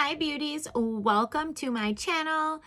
Hi beauties, welcome to my channel.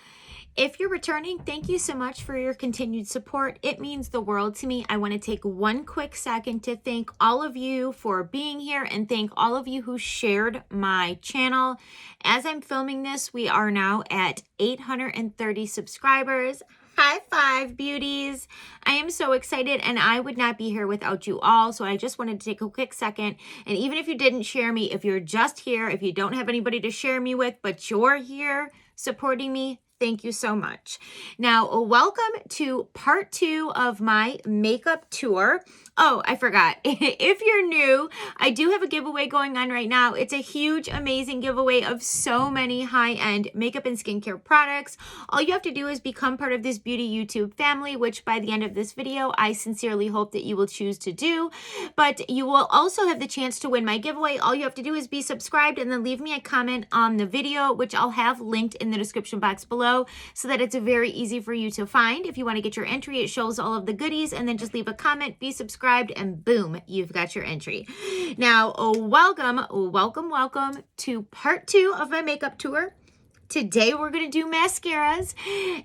If you're returning, thank you so much for your continued support. It means the world to me. I want to take one quick second to thank all of you for being here and thank all of you who shared my channel. As I'm filming this, we are now at 830 subscribers. High five, beauties. I am so excited and I would not be here without you all. So I just wanted to take a quick second. And even if you didn't share me, if you're just here, if you don't have anybody to share me with, but you're here supporting me, thank you so much. Now, welcome to part 2 of my makeup tour. Oh, I forgot. If you're new, I do have a giveaway going on right now. It's a huge, amazing giveaway of so many high-end makeup and skincare products. All you have to do is become part of this beauty YouTube family, which by the end of this video, I sincerely hope that you will choose to do. But you will also have the chance to win my giveaway. All you have to do is be subscribed and then leave me a comment on the video, which I'll have linked in the description box below, so that it's very easy for you to find. If you want to get your entry, it shows all of the goodies, and then just leave a comment, be subscribed, and boom, you've got your entry. Now, welcome to part 2 of my makeup tour. Today we're going to do mascaras,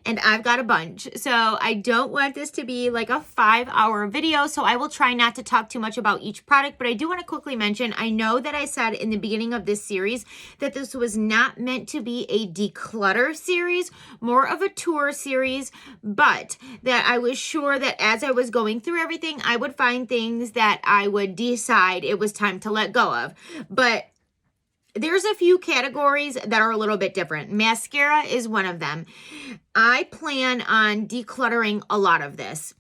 and I've got a bunch. So I don't want this to be like a 5-hour video, so I will try not to talk too much about each product, but I do want to quickly mention, I know that I said in the beginning of this series that this was not meant to be a declutter series, more of a tour series, but that I was sure that as I was going through everything, I would find things that I would decide it was time to let go of. But there's a few categories that are a little bit different. Mascara is one of them. I plan on decluttering a lot of this.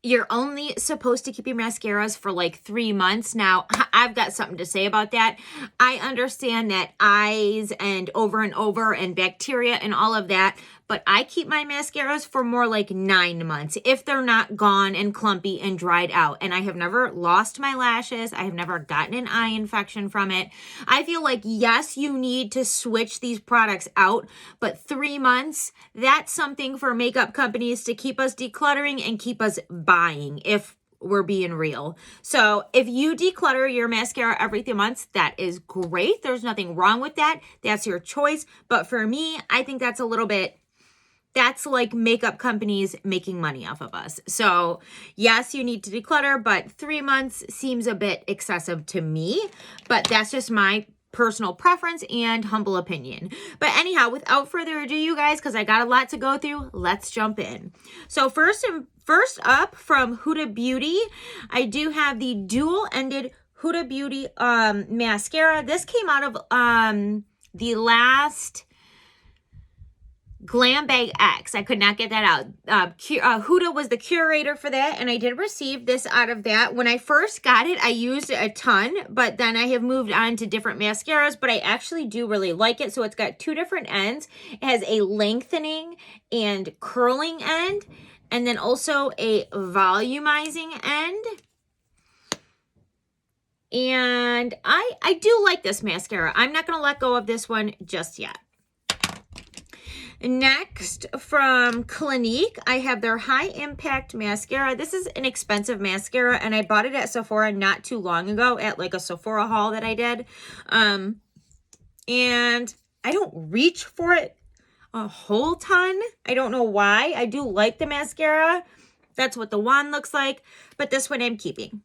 You're only supposed to keep your mascaras for like 3 months. Now, I've got something to say about that. I understand that eyes and over and bacteria and all of that, but I keep my mascaras for more like 9 months if they're not gone and clumpy and dried out. And I have never lost my lashes. I have never gotten an eye infection from it. I feel like, yes, you need to switch these products out, but 3 months, that's something for makeup companies to keep us decluttering and keep us buying, if we're being real. So if you declutter your mascara every 3 months, that is great. There's nothing wrong with that. That's your choice. But for me, I think that's a little bit, that's like makeup companies making money off of us. So yes, you need to declutter, but 3 months seems a bit excessive to me, but that's just my personal preference and humble opinion. But anyhow, without further ado, you guys, because I got a lot to go through, let's jump in. So first up from Huda Beauty, I do have the dual-ended Huda Beauty mascara. This came out of the last Glam Bag X. I could not get that out. Huda was the curator for that, and I did receive this out of that. When I first got it, I used it a ton, but then I have moved on to different mascaras, but I actually do really like it. So it's got 2 different ends. It has a lengthening and curling end, and then also a volumizing end. And I do like this mascara. I'm not going to let go of this one just yet. Next, from Clinique, I have their High Impact Mascara. This is an expensive mascara, and I bought it at Sephora not too long ago at like a Sephora haul that I did. And I don't reach for it a whole ton. I don't know why. I do like the mascara. That's what the wand looks like, but this one I'm keeping.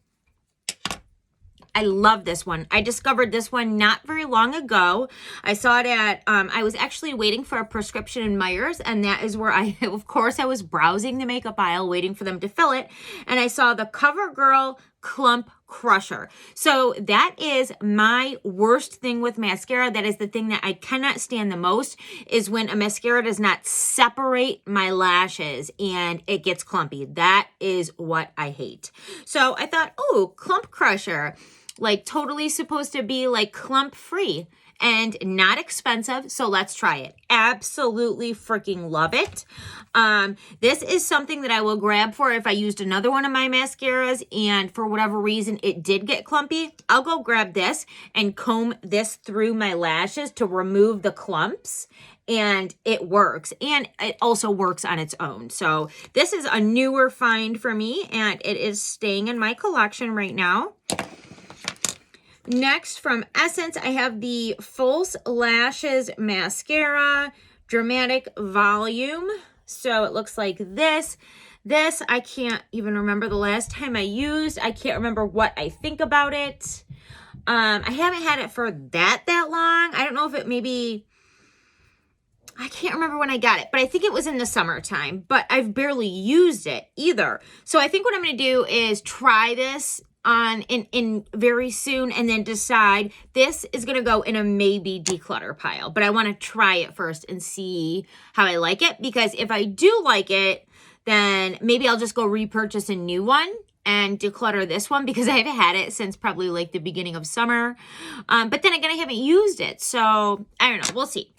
I love this one. I discovered this one not very long ago. I saw it at, I was actually waiting for a prescription in Meijer's, and that is where of course, I was browsing the makeup aisle waiting for them to fill it, and I saw the CoverGirl Clump Crusher. So that is my worst thing with mascara. That is the thing that I cannot stand the most, is when a mascara does not separate my lashes and it gets clumpy. That is what I hate. So I thought, oh, Clump Crusher, like totally supposed to be like clump free and not expensive. So let's try it. Absolutely freaking love it. This is something that I will grab for if I used another one of my mascaras and for whatever reason it did get clumpy. I'll go grab this and comb this through my lashes to remove the clumps, and it works, and it also works on its own. So this is a newer find for me, and it is staying in my collection right now. Next from Essence, I have the False Lashes Mascara Dramatic Volume. So it looks like this. This, I can't even remember the last time I used. I can't remember what I think about it. I haven't had it for that long. I don't know if it maybe, I can't remember when I got it, but I think it was in the summertime, but I've barely used it either. So I think what I'm going to do is try this on in very soon and then decide. This is going to go in a maybe declutter pile, but I want to try it first and see how I like it, because if I do like it, then maybe I'll just go repurchase a new one and declutter this one, because I haven't had it since probably like the beginning of summer. But then again, I haven't used it. So I don't know. We'll see.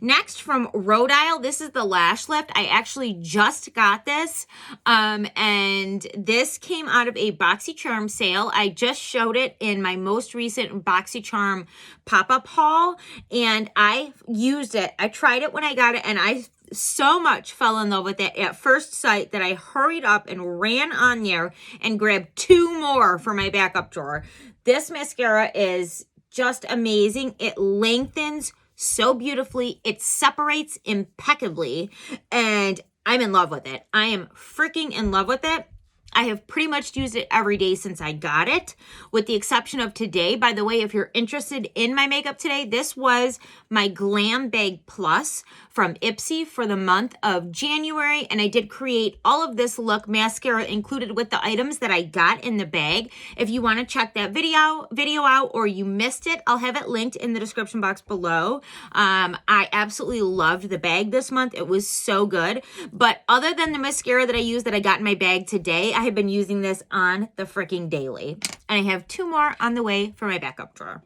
Next from Rhode Isle, this is the Lash Lift. I actually just got this, and this came out of a BoxyCharm sale. I just showed it in my most recent BoxyCharm pop-up haul, and I used it. I tried it when I got it, and I so much fell in love with it at first sight that I hurried up and ran on there and grabbed 2 more for my backup drawer. This mascara is just amazing. It lengthens so beautifully. It separates impeccably, and I'm in love with it. I am freaking in love with it. I have pretty much used it every day since I got it, with the exception of today. By the way, if you're interested in my makeup today, this was my Glam Bag Plus from Ipsy for the month of January, and I did create all of this look, mascara included with the items that I got in the bag. If you want to check that video out, or you missed it, I'll have it linked in the description box below. I absolutely loved the bag this month. It was so good. But other than the mascara that I used that I got in my bag today, I have been using this on the freaking daily. And I have 2 more on the way for my backup drawer.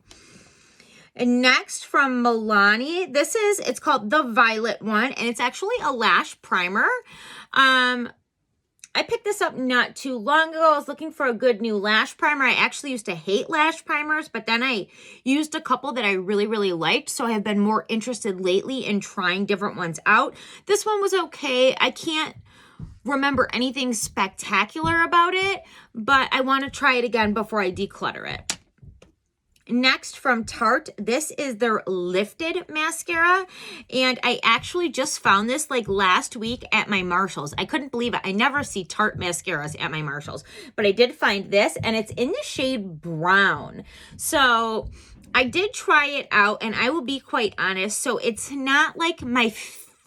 And next from Milani, it's called the Violet one, and it's actually a lash primer. I picked this up not too long ago. I was looking for a good new lash primer. I actually used to hate lash primers, but then I used a couple that I really, really liked. So I have been more interested lately in trying different ones out. This one was okay. I can't remember anything spectacular about it, but I want to try it again before I declutter it. Next from Tarte, this is their Lifted mascara, and I actually just found this like last week at my Marshalls. I couldn't believe it. I never see Tarte mascaras at my Marshalls, but I did find this, and it's in the shade Brown. So I did try it out, and I will be quite honest, so it's not like my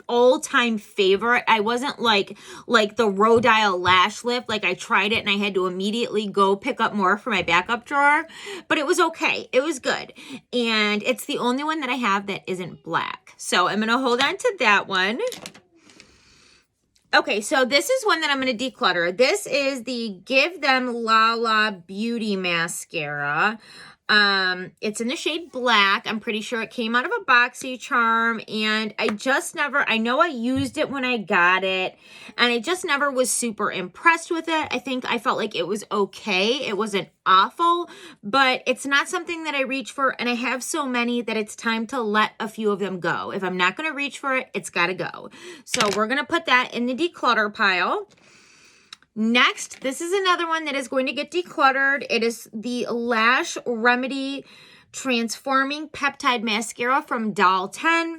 all-time favorite. I wasn't like the Rhode Isle Lash Lift. Like, I tried it and I had to immediately go pick up more for my backup drawer, but it was okay. It was good. And it's the only one that I have that isn't black. So I'm going to hold on to that one. Okay, so this is one that I'm going to declutter. This is the Give Them Lala Beauty Mascara. It's in the shade black. I'm pretty sure it came out of a BoxyCharm, and I know I used it when I got it, and I just never was super impressed with it. I think I felt like it was okay. It wasn't awful, but it's not something that I reach for, and I have so many that it's time to let a few of them go. If I'm not going to reach for it, it's got to go. So we're going to put that in the declutter pile. Next, this is another one that is going to get decluttered. It is the Lash Remedy Transforming Peptide Mascara from Doll 10.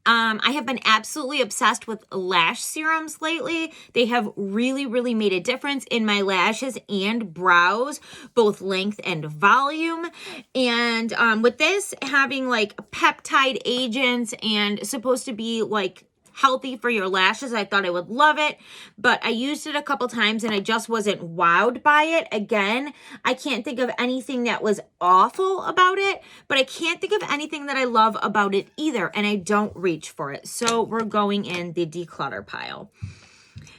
I have been absolutely obsessed with lash serums lately. They have really, really made a difference in my lashes and brows, both length and volume. And with this having like peptide agents and supposed to be like healthy for your lashes, I thought I would love it, but I used it a couple times and I just wasn't wowed by it. Again, I can't think of anything that was awful about it, but I can't think of anything that I love about it either, and I don't reach for it. So we're going in the declutter pile.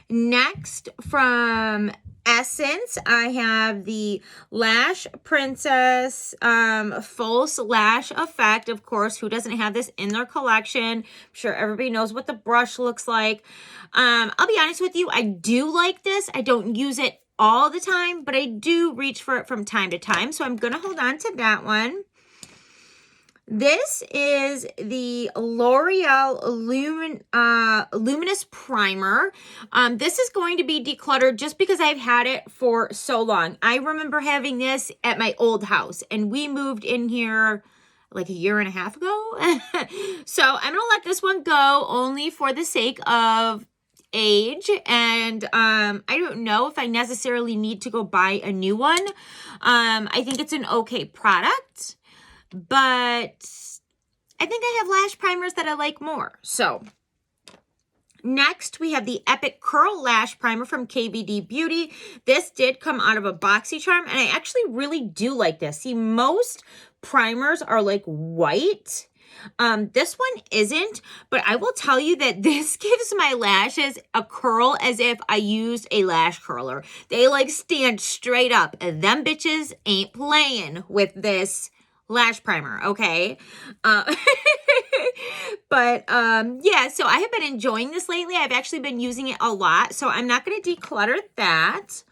Next, from Essence, I have the Lash Princess False Lash Effect. Of course, who doesn't have this in their collection? I'm sure everybody knows what the brush looks like. I'll be honest with you, I do like this. I don't use it all the time, but I do reach for it from time to time, so I'm going to hold on to that one. This is the L'Oreal Luminous Primer. This is going to be decluttered just because I've had it for so long. I remember having this at my old house, and we moved in here like a year and a half ago. So I'm going to let this one go only for the sake of age, and I don't know if I necessarily need to go buy a new one. I think it's an okay product, but I think I have lash primers that I like more. So next we have the Epic Curl Lash Primer from KVD Beauty. This did come out of a BoxyCharm, and I actually really do like this. See, most primers are like white. This one isn't, but I will tell you that this gives my lashes a curl as if I used a lash curler. They like stand straight up. Them bitches ain't playing with this lash primer, okay? But yeah, so I have been enjoying this lately. I've actually been using it a lot, so I'm not going to declutter that.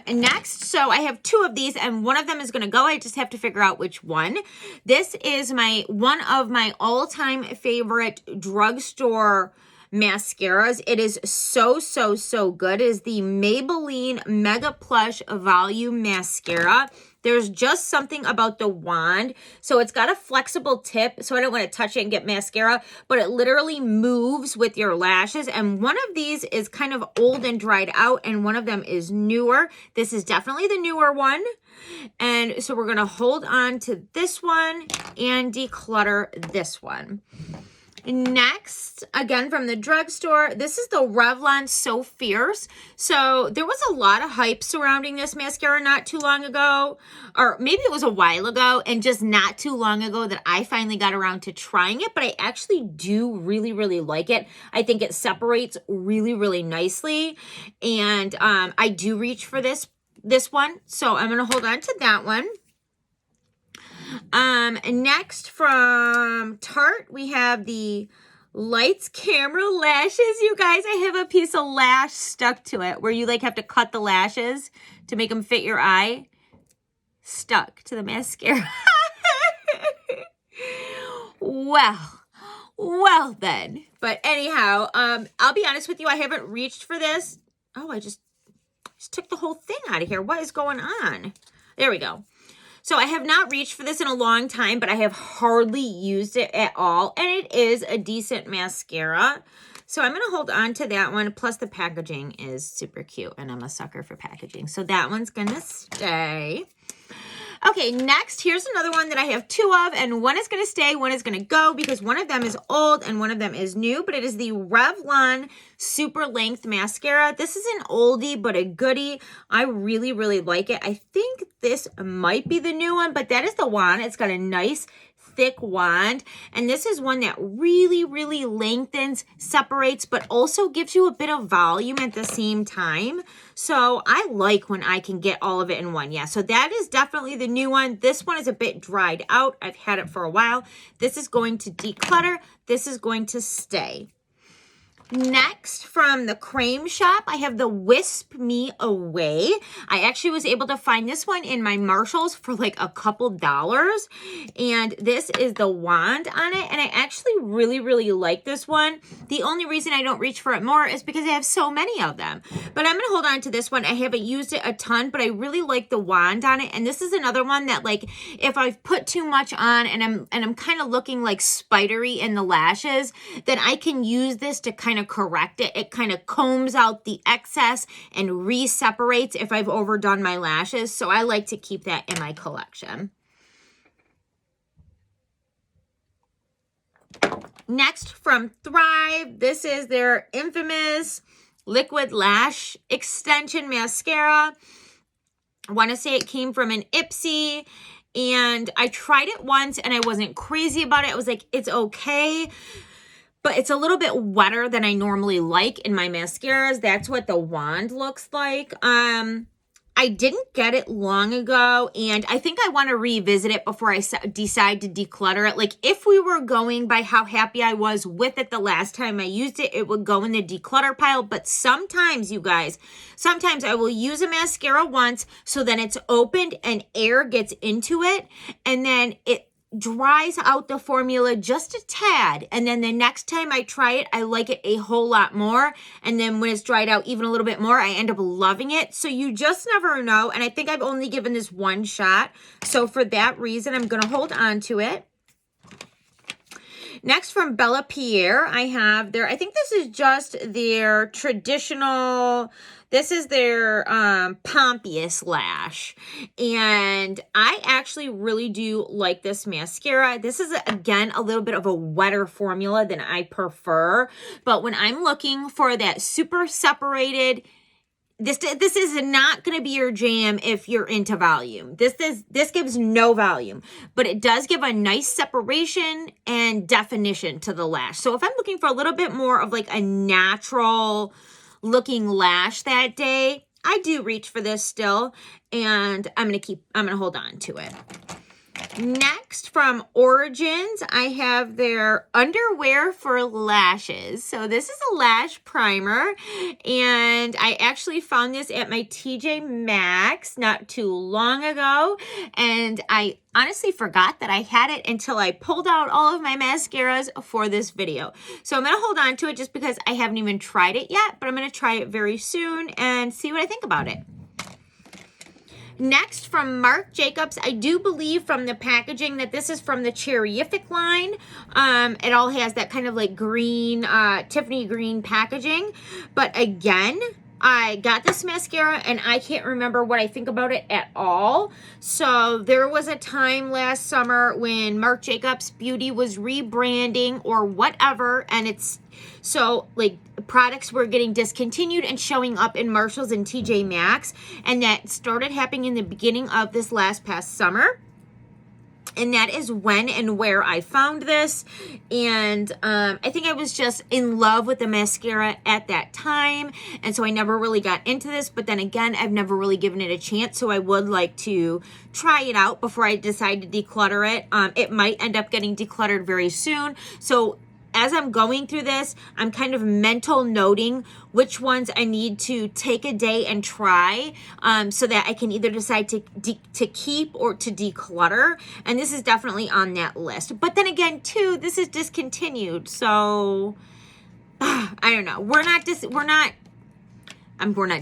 Next, so I have two of these, and one of them is going to go. I just have to figure out which one. This is one of my all-time favorite drugstore mascaras. It is so, so, so good. It is the Maybelline Mega Plush Volume Mascara. There's just something about the wand. So it's got a flexible tip, so I don't want to touch it and get mascara, but it literally moves with your lashes. And one of these is kind of old and dried out, and one of them is newer. This is definitely the newer one. And so we're going to hold on to this one and declutter this one. Next, again from the drugstore, this is the Revlon So Fierce. So there was a lot of hype surrounding this mascara not too long ago, or maybe it was a while ago, and just not too long ago that I finally got around to trying it, but I actually do really, really like it. I think it separates really, really nicely, and I do reach for this one, so I'm going to hold on to that one. Next from Tarte, we have the Lights Camera Lashes. You guys, I have a piece of lash stuck to it where you like have to cut the lashes to make them fit your eye. Stuck to the mascara. Well then. But anyhow, I'll be honest with you, I haven't reached for this. Oh, I just took the whole thing out of here. What is going on? There we go. So I have not reached for this in a long time, but I have hardly used it at all. And it is a decent mascara. So I'm going to hold on to that one. Plus the packaging is super cute, and I'm a sucker for packaging. So that one's going to stay. Okay, next, here's another one that I have two of, and one is going to stay, one is going to go, because one of them is old and one of them is new, but it is the Revlon Super Length Mascara. This is an oldie, but a goodie. I really, really like it. I think this might be the new one, but that is the one. It's got a nice thick wand, and this is one that really, really lengthens, separates, but also gives you a bit of volume at the same time. So I like when I can get all of it in one. Yeah, so that is definitely the new one. This one is a bit dried out. I've had it for a while. This is going to declutter. This is going to stay. Next, from the Creme Shop, I have the Wisp Me Away. I actually was able to find this one in my Marshalls for like a couple dollars. And this is the wand on it. And I actually really, really like this one. The only reason I don't reach for it more is because I have so many of them. But I'm going to hold on to this one. I haven't used it a ton, but I really like the wand on it. And this is another one that, like, if I've put too much on and I'm kind of looking like spidery in the lashes, then I can use this to kind of correct it. It kind of combs out the excess and re-separates if I've overdone my lashes. So I like to keep that in my collection. Next, from Thrive, this is their infamous Liquid Lash Extension Mascara. I want to say it came from an Ipsy, and I tried it once and I wasn't crazy about it. I was like, it's okay, but it's a little bit wetter than I normally like in my mascaras. That's what the wand looks like. I didn't get it long ago, and I think I want to revisit it before I decide to declutter it. Like, if we were going by how happy I was with it the last time I used it, it would go in the declutter pile. But sometimes, you guys, sometimes I will use a mascara once, so then it's opened and air gets into it, and then dries out the formula just a tad, and then the next time I try it, I like it a whole lot more, and then when it's dried out even a little bit more, I end up loving it. So you just never know, and I think I've only given this one shot, so for that reason, I'm going to hold on to it. Next, from Bella Pierre, I have their, I think this is just their traditional, this is their Pompous Lash. And I actually really do like this mascara. This is, again, a little bit of a wetter formula than I prefer. But when I'm looking for that super separated, this is not going to be your jam if you're into volume. This gives no volume, but it does give a nice separation and definition to the lash. So if I'm looking for a little bit more of like a natural looking lash that day, I do reach for this still, and I'm going to hold on to it. Next, from Origins, I have their underwear for lashes. So this is a lash primer, and I actually found this at my TJ Maxx not too long ago, and I honestly forgot that I had it until I pulled out all of my mascaras for this video. So I'm going to hold on to it just because I haven't even tried it yet, but I'm going to try it very soon and see what I think about it. Next, from Marc Jacobs, I do believe from the packaging that this is from the Cherryfic line. It all has that kind of like green, Tiffany green packaging. But again, I got this mascara and I can't remember what I think about it at all. So there was a time last summer when Marc Jacobs Beauty was rebranding or whatever, and it's so like products were getting discontinued and showing up in Marshalls and TJ Maxx, and that started happening in the beginning of this past summer. And that is when and where I found this. And I think I was just in love with the mascara at that time. And so I never really got into this. But then again, I've never really given it a chance. So I would like to try it out before I decide to declutter it. It might end up getting decluttered very soon. So as I'm going through this, I'm kind of mental noting which ones I need to take a day and try, so that I can either decide to keep or to declutter. And this is definitely on that list. But then again, too, this is discontinued. So I don't know. We're not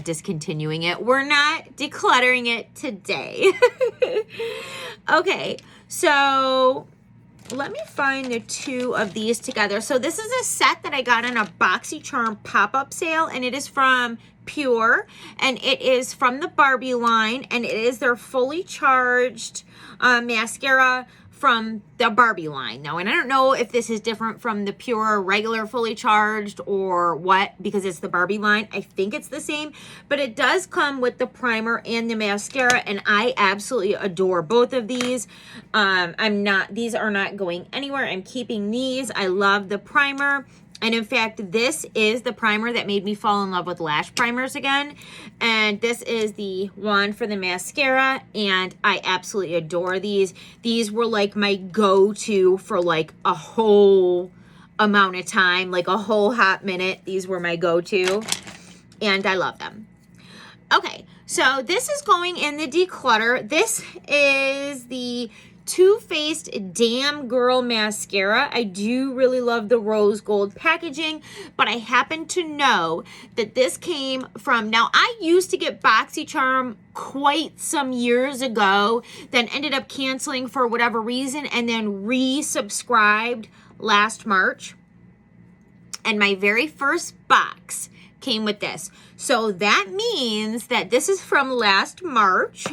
discontinuing it. We're not decluttering it today. Okay, so let me find the two of these together. So this is a set that I got on a BoxyCharm pop-up sale, and it is from Pure, and it is from the Barbie line, and it is their fully charged mascara from the Barbie line. Now, and I don't know if this is different from the Pure regular fully charged or what, because it's the Barbie line. I think it's the same, but it does come with the primer and the mascara, and I absolutely adore both of these. These are not going anywhere. I'm keeping these. I love the primer. And in fact, this is the primer that made me fall in love with lash primers again. And this is the one for the mascara, and I absolutely adore these. These were like my go-to for like a whole amount of time, like a whole hot minute. These were my go-to, and I love them. Okay, so this is going in the declutter. This is the Too Faced Damn Girl Mascara. I do really love the rose gold packaging, but I happen to know that this came from, now I used to get BoxyCharm quite some years ago, then ended up canceling for whatever reason, and then resubscribed last March. And my very first box came with this. So that means that this is from last March.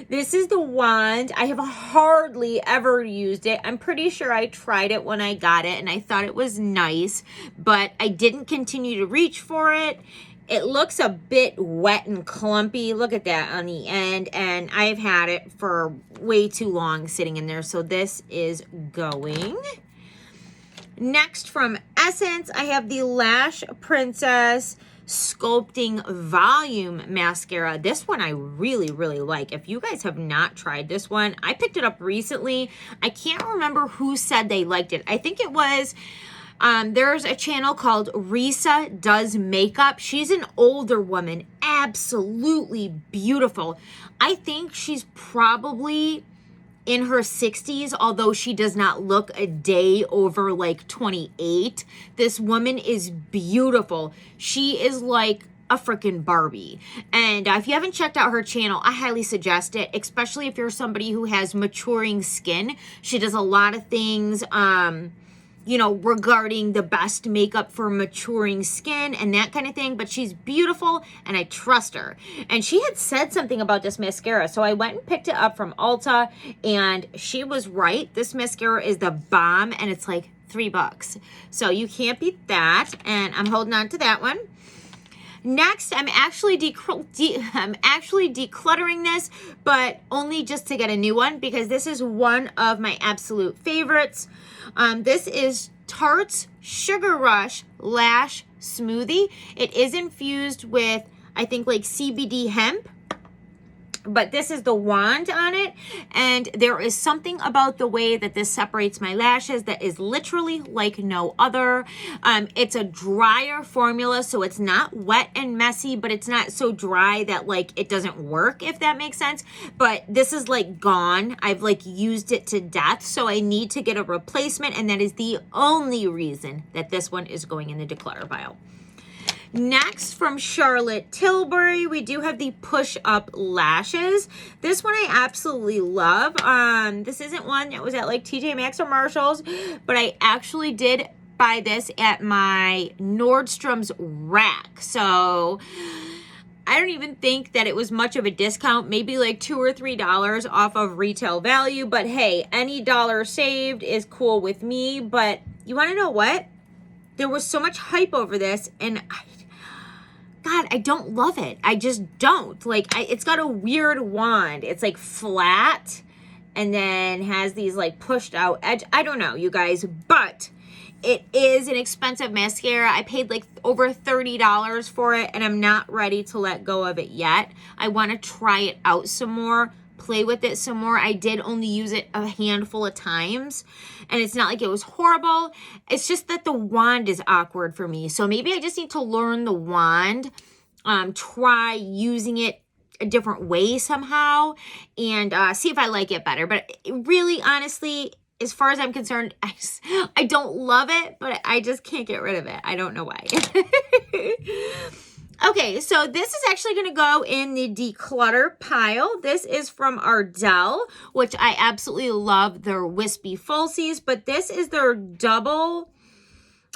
This is the wand. I have hardly ever used it. I'm pretty sure I tried it when I got it and I thought it was nice, but I didn't continue to reach for it. It looks a bit wet and clumpy. Look at that on the end, and I've had it for way too long sitting in there. So this is going. Next, from Essence, I have the Lash Princess Sculpting Volume Mascara. This one I really, really like. If you guys have not tried this one, I picked it up recently. I can't remember who said they liked it. I think it was, there's a channel called Risa Does Makeup. She's an older woman, absolutely beautiful. I think she's probably in her 60s, although she does not look a day over like 28. This woman is beautiful. She is like a freaking Barbie. And if you haven't checked out her channel, I highly suggest it, especially if you're somebody who has maturing skin. She does a lot of things, you know, regarding the best makeup for maturing skin and that kind of thing. But she's beautiful and I trust her. And she had said something about this mascara. So I went and picked it up from Ulta and she was right. This mascara is the bomb and it's like $3. So you can't beat that. And I'm holding on to that one. Next, I'm actually decluttering this, but only just to get a new one because this is one of my absolute favorites. This is Tarte's Sugar Rush Lash Smoothie. It is infused with, I think, like CBD hemp. But this is the wand on it, and there is something about the way that this separates my lashes that is literally like no other. It's a drier formula, so it's not wet and messy, but it's not so dry that like it doesn't work, if that makes sense. But this is like gone. I've like used it to death, so I need to get a replacement, and that is the only reason that this one is going in the declutter pile. Next, from Charlotte Tilbury, we do have the push-up lashes. This one I absolutely love. This isn't one that was at like TJ Maxx or Marshall's, but I actually did buy this at my Nordstrom's rack. So I don't even think that it was much of a discount, maybe like $2 or $3 off of retail value. But hey, any dollar saved is cool with me. But you want to know what? There was so much hype over this, and God, I don't love it. I just don't. Like, it's got a weird wand. It's like flat and then has these like pushed out edge. I don't know, you guys, but it is an expensive mascara. I paid like over $30 for it, and I'm not ready to let go of it yet. I want to try it out some more, play with it some more. I did only use it a handful of times, and it's not like it was horrible. It's just that the wand is awkward for me. So maybe I just need to learn the wand, try using it a different way somehow, and see if I like it better. But really, honestly, as far as I'm concerned, I don't love it, but I just can't get rid of it. I don't know why. Okay, so this is actually going to go in the declutter pile. This is from Ardell, which I absolutely love their wispy falsies, but this is their double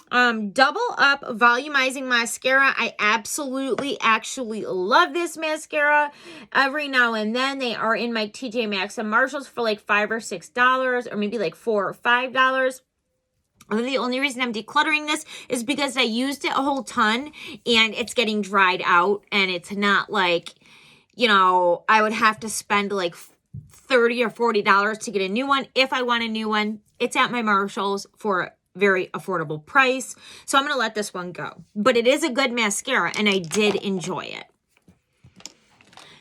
up volumizing mascara. I absolutely actually love this mascara. Every now and then they are in my TJ Maxx and Marshalls for like $5 or $6, or maybe like $4 or $5. The only reason I'm decluttering this is because I used it a whole ton and it's getting dried out, and it's not like, you know, I would have to spend like $30 or $40 to get a new one. If I want a new one, it's at my Marshalls for a very affordable price. So I'm going to let this one go. But it is a good mascara and I did enjoy it.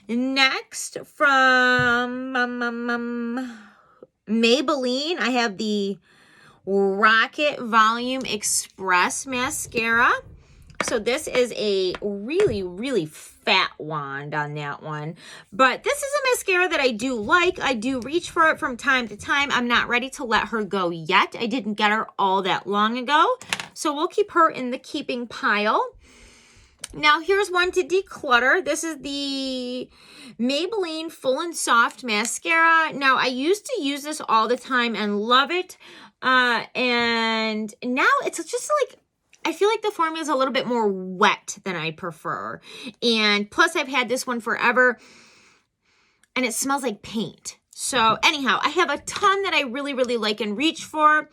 Next, from Maybelline, I have the Rocket Volume Express mascara. So this is a really, really fat wand on that one. But this is a mascara that I do like. I do reach for it from time to time. I'm not ready to let her go yet. I didn't get her all that long ago. So we'll keep her in the keeping pile. Now here's one to declutter. This is the Maybelline Full and Soft Mascara. Now I used to use this all the time and love it. And now it's just like, I feel like the formula is a little bit more wet than I prefer. And plus I've had this one forever and it smells like paint. So anyhow, I have a ton that I really, really like and reach for.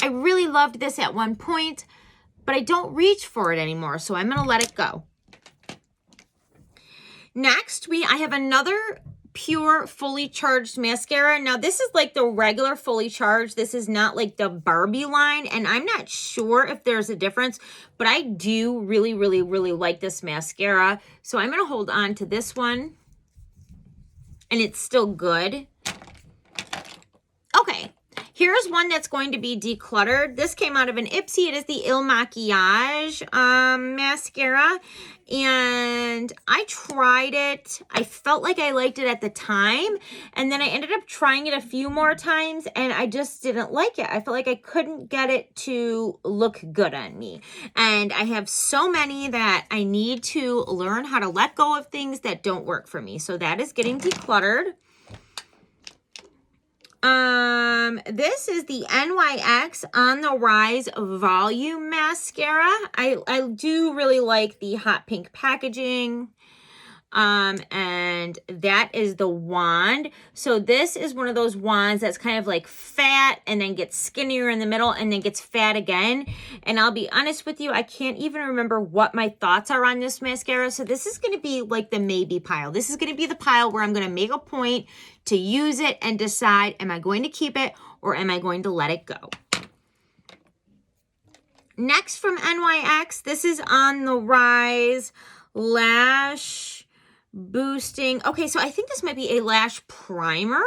I really loved this at one point, but I don't reach for it anymore. So I'm going to let it go. Next, I have another Pure Fully Charged mascara. Now this is like the regular Fully Charged. This is not like the Barbie line, and I'm not sure if there's a difference, but I do really, really, really like this mascara. So I'm going to hold on to this one, and it's still good. Okay, Here's one that's going to be decluttered. This came out of an Ipsy. It is the Il Maquillage mascara. And I tried it. I felt like I liked it at the time. And then I ended up trying it a few more times and I just didn't like it. I felt like I couldn't get it to look good on me. And I have so many that I need to learn how to let go of things that don't work for me. So that is getting decluttered. This is the NYX On the Rise Volume Mascara. I do really like the hot pink packaging. And that is the wand. So this is one of those wands that's kind of like fat and then gets skinnier in the middle and then gets fat again. And I'll be honest with you, I can't even remember what my thoughts are on this mascara. So this is going to be like the maybe pile. This is going to be the pile where I'm going to make a point to use it and decide, am I going to keep it or am I going to let it go? Next from NYX, this is On the Rise Lash Boosting. Okay, so I think this might be a lash primer.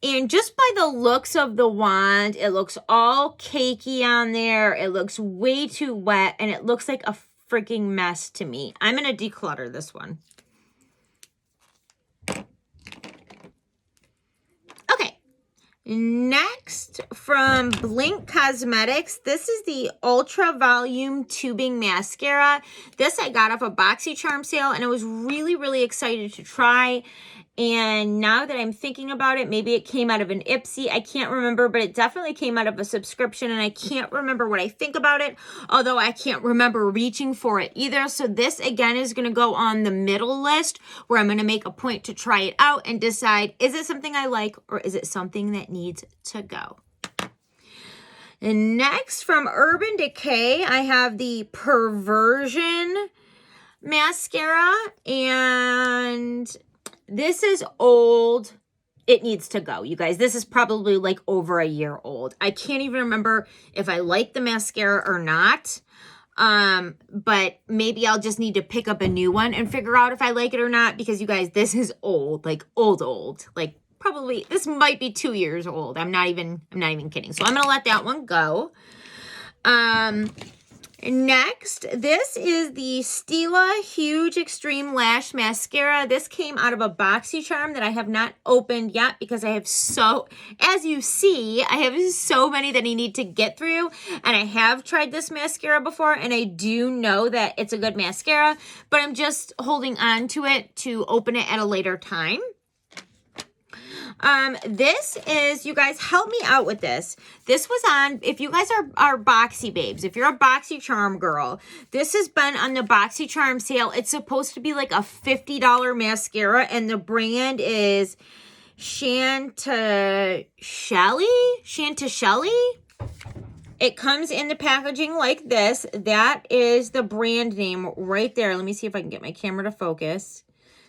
And just by the looks of the wand, it looks all cakey on there. It looks way too wet and it looks like a freaking mess to me. I'm going to declutter this one. Okay. Next from Blink Cosmetics, this is the Ultra Volume Tubing Mascara. This I got off a BoxyCharm sale and I was really, really excited to try. And now that I'm thinking about it, maybe it came out of an Ipsy. I can't remember, but it definitely came out of a subscription and I can't remember what I think about it, although I can't remember reaching for it either. So this again is going to go on the middle list where I'm going to make a point to try it out and decide, is it something I like or is it something that needs to go? And next from Urban Decay, I have the Perversion Mascara, and this is old. It needs to go, you guys. This is probably like over a year old. I can't even remember if I like the mascara or not. But maybe I'll just need to pick up a new one and figure out if I like it or not, because you guys, this is old, like old. Like probably this might be 2 years old. I'm not even kidding. So I'm going to let that one go. Next, this is the Stila Huge Extreme Lash Mascara. This came out of a BoxyCharm that I have not opened yet because I have as you see, I have so many that I need to get through. And I have tried this mascara before and I do know that it's a good mascara, but I'm just holding on to it to open it at a later time. This is, you guys help me out with this. This was on, if you guys are Boxy babes, if you're a BoxyCharm girl, this has been on the BoxyCharm sale. It's supposed to be like a $50 mascara and the brand is Chantilly. It comes in the packaging like this. That is the brand name right there. Let me see if I can get my camera to focus.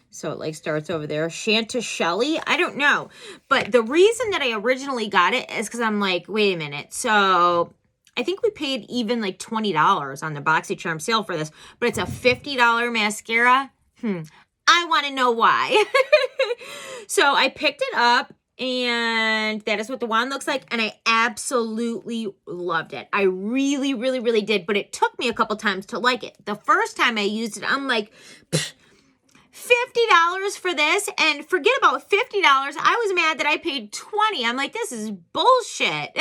So it like starts over there. Chantilly? I don't know. But the reason that I originally got it is because I'm like, wait a minute. So I think we paid even like $20 on the BoxyCharm sale for this. But it's a $50 mascara. I want to know why. So I picked it up. And that is what the wand looks like. And I absolutely loved it. I really, really, really did. But it took me a couple times to like it. The first time I used it, I'm like, $50 for this, and forget about $50. I was mad that I paid $20. I'm like, this is bullshit.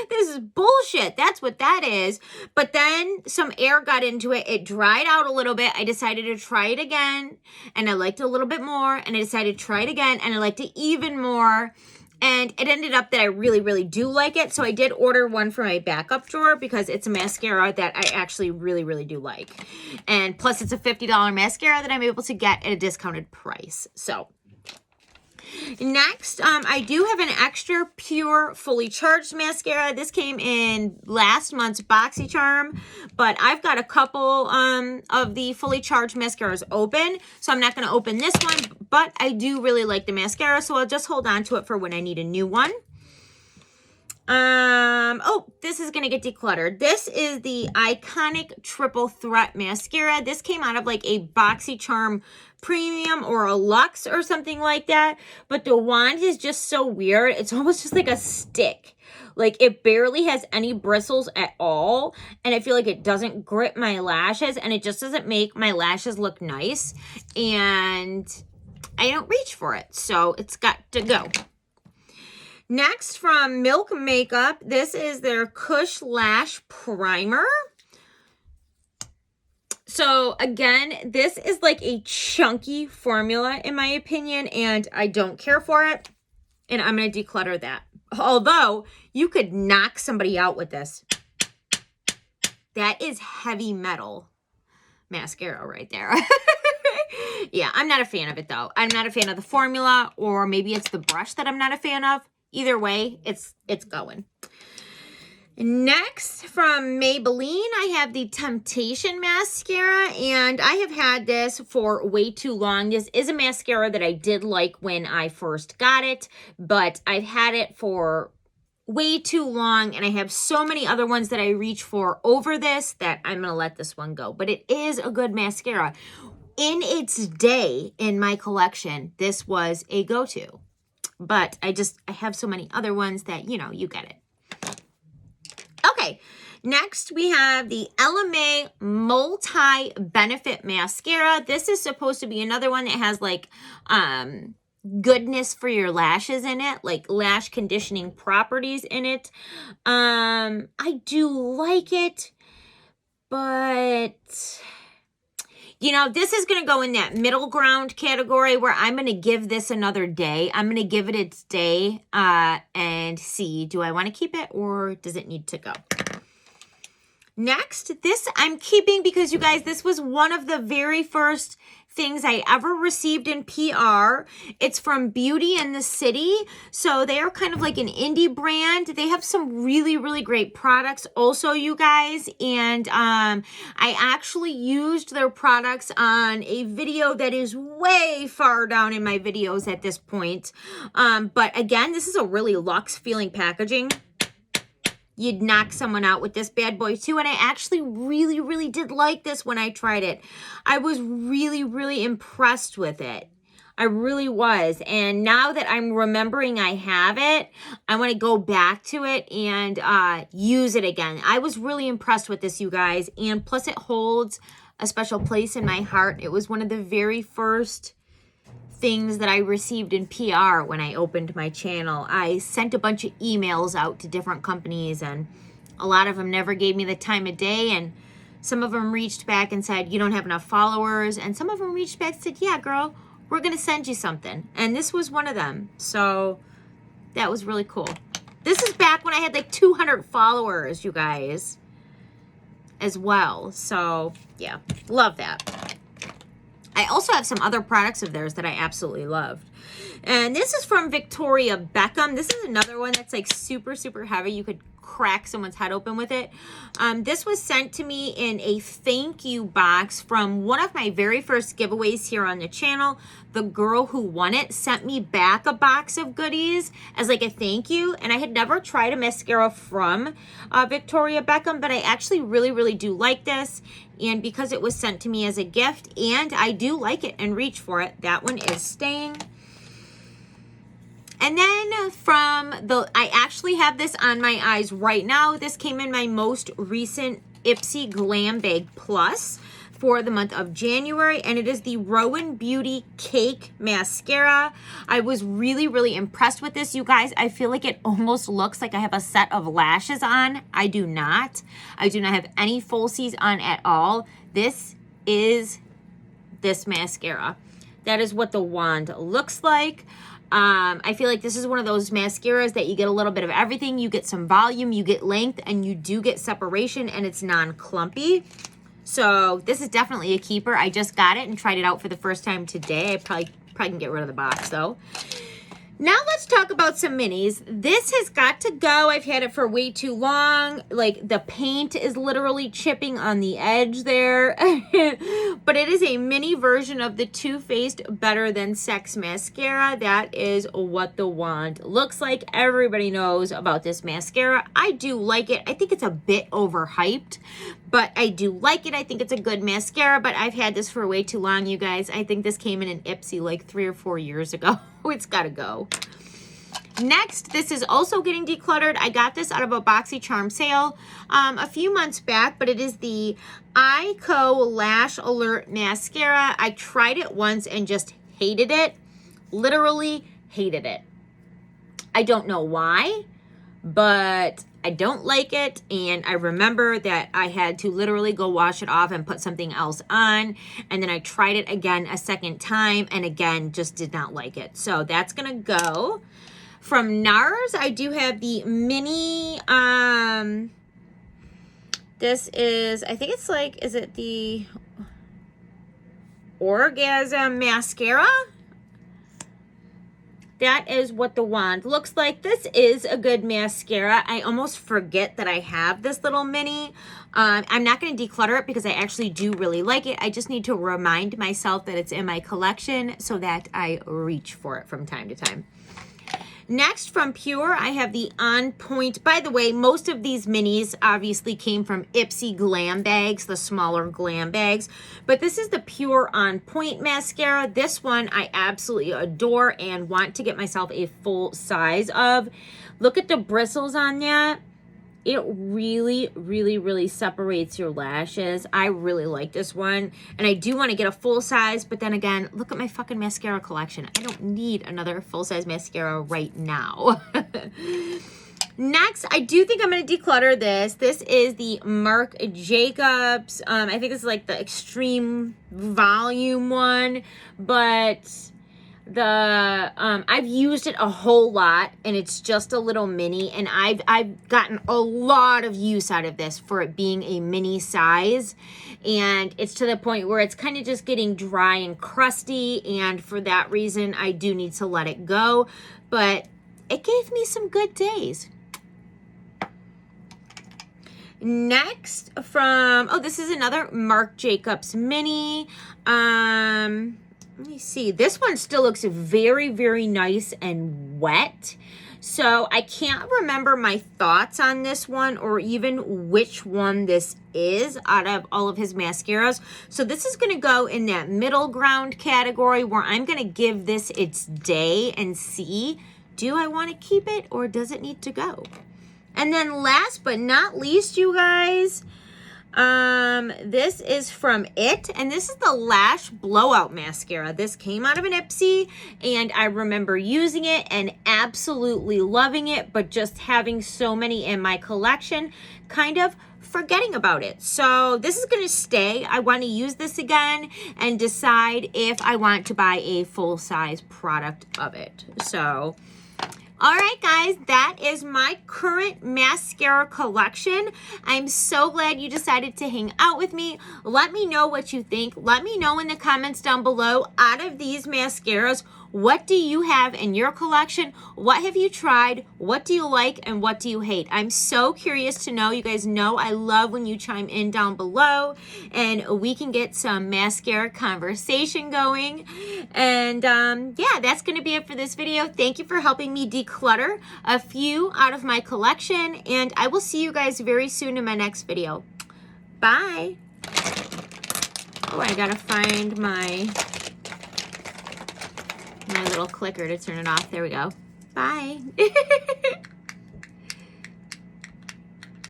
This is bullshit. That's what that is. But then some air got into it. It dried out a little bit. I decided to try it again, and I liked it a little bit more, and I decided to try it again, and I liked it even more. And it ended up that I really, really do like it. So I did order one for my backup drawer because it's a mascara that I actually really, really do like. And plus it's a $50 mascara that I'm able to get at a discounted price. So next, I do have an extra pure fully charged mascara. This came in last month's BoxyCharm, but I've got a couple of the fully charged mascaras open, so I'm not going to open this one, but I do really like the mascara, so I'll just hold on to it for when I need a new one. Oh, this is going to get decluttered. This is the Iconic Triple Threat Mascara. This came out of like a BoxyCharm Premium or a Luxe or something like that. But the wand is just so weird. It's almost just like a stick. Like it barely has any bristles at all. And I feel like it doesn't grip my lashes. And it just doesn't make my lashes look nice. And I don't reach for it. So it's got to go. Next, from Milk Makeup, this is their Kush Lash Primer. So again, this is like a chunky formula in my opinion, and I don't care for it. And I'm going to declutter that. Although, you could knock somebody out with this. That is heavy metal mascara right there. Yeah, I'm not a fan of it though. I'm not a fan of the formula, or maybe it's the brush that I'm not a fan of. Either way, it's going. Next, from Maybelline, I have the Temptation Mascara, and I have had this for way too long. This is a mascara that I did like when I first got it, but I've had it for way too long, and I have so many other ones that I reach for over this that I'm going to let this one go. But it is a good mascara. In its day in my collection, this was a go-to. But I have so many other ones that, you know, you get it. Okay, next we have the LMA Multi-Benefit Mascara. This is supposed to be another one that has like goodness for your lashes in it, like lash conditioning properties in it. I do like it, but you know, this is going to go in that middle ground category where I'm going to give this another day. I'm going to give it its day and see, do I want to keep it or does it need to go? Next, this I'm keeping because, you guys, this was one of the very first things I ever received in PR. It's from Beauty in the City. So they are kind of like an indie brand. They have some really, really great products also, you guys. And I actually used their products on a video that is way far down in my videos at this point. But again, this is a really luxe feeling packaging. You'd knock someone out with this bad boy too. And I actually really, really did like this when I tried it. I was really, really impressed with it. I really was. And now that I'm remembering I have it, I want to go back to it and use it again. I was really impressed with this, you guys. And plus it holds a special place in my heart. It was one of the very first things that I received in PR when I opened my channel. I sent a bunch of emails out to different companies, and a lot of them never gave me the time of day, and some of them reached back and said, you don't have enough followers, and some of them reached back and said, yeah, girl, we're going to send you something. And this was one of them. So that was really cool. This is back when I had like 200 followers, you guys, as well. So yeah, love that. I also have some other products of theirs that I absolutely loved. And this is from Victoria Beckham. This is another one that's like super, super heavy. You could crack someone's head open with it. This was sent to me in a thank you box from one of my very first giveaways here on the channel. The girl who won it sent me back a box of goodies as like a thank you. And I had never tried a mascara from Victoria Beckham, but I actually really, really do like this. And because it was sent to me as a gift and I do like it and reach for it, that one is staying. And then I actually have this on my eyes right now. This came in my most recent Ipsy Glam Bag Plus for the month of January. And it is the Rowan Beauty Cake Mascara. I was really, really impressed with this, you guys. I feel like it almost looks like I have a set of lashes on. I do not. I do not have any falsies on at all. This is this mascara. That is what the wand looks like. I feel like this is one of those mascaras that you get a little bit of everything. You get some volume, you get length, and you do get separation, and it's non-clumpy. So this is definitely a keeper. I just got it and tried it out for the first time today. I probably can get rid of the box though. Now let's talk about some minis. This has got to go. I've had it for way too long. Like the paint is literally chipping on the edge there. But it is a mini version of the Too Faced Better Than Sex mascara. That is what the wand looks like. Everybody knows about this mascara. I do like it. I think it's a bit overhyped, but I do like it. I think it's a good mascara, but I've had this for way too long, you guys. I think this came in an Ipsy like 3 or 4 years ago. It's gotta go. Next, this is also getting decluttered. I got this out of a BoxyCharm sale a few months back, but it is the Ico Lash Alert Mascara. I tried it once and just hated it. Literally hated it. I don't know why, but I don't like it, and I remember that I had to literally go wash it off and put something else on, and then I tried it again a second time, and again, just did not like it. So that's gonna go. From NARS, I do have the mini, this is, I think it's like, is it the Orgasm Mascara? That is what the wand looks like. This is a good mascara. I almost forget that I have this little mini. I'm not going to declutter it because I actually do really like it. I just need to remind myself that it's in my collection so that I reach for it from time to time. Next, from Pure, I have the On Point. By the way, most of these minis obviously came from Ipsy glam bags, the smaller glam bags. But this is the Pure On Point mascara. This one I absolutely adore and want to get myself a full size of. Look at the bristles on that. It really, really, really separates your lashes. I really like this one. And I do want to get a full size, but then again, look at my fucking mascara collection. I don't need another full-size mascara right now. Next, I do think I'm going to declutter this. This is the Marc Jacobs. I think this is like the Extreme Volume one, but I've used it a whole lot, and it's just a little mini, and I've gotten a lot of use out of this for it being a mini size, and it's to the point where it's kind of just getting dry and crusty, and for that reason I do need to let it go, but it gave me some good days. Next, from, oh, this is another Marc Jacobs mini. Let me see. This one still looks very, very nice and wet. So I can't remember my thoughts on this one or even which one this is out of all of his mascaras. So this is going to go in that middle ground category where I'm going to give this its day and see, do I want to keep it or does it need to go? And then last but not least, you guys, this is from It, and this is the Lash Blowout Mascara. This came out of an Ipsy, and I remember using it and absolutely loving it, but just having so many in my collection, kind of forgetting about it. So this is going to stay. I want to use this again and decide if I want to buy a full-size product of it. So all right, guys, that is my current mascara collection. I'm so glad you decided to hang out with me. Let me know what you think. Let me know in the comments down below, out of these mascaras, what do you have in your collection? What have you tried? What do you like and what do you hate? I'm so curious to know. You guys know I love when you chime in down below and we can get some mascara conversation going. And yeah, that's going to be it for this video. Thank you for helping me declutter a few out of my collection, and I will see you guys very soon in my next video. Bye. Oh, I gotta find my little clicker to turn it off. There we go. Bye.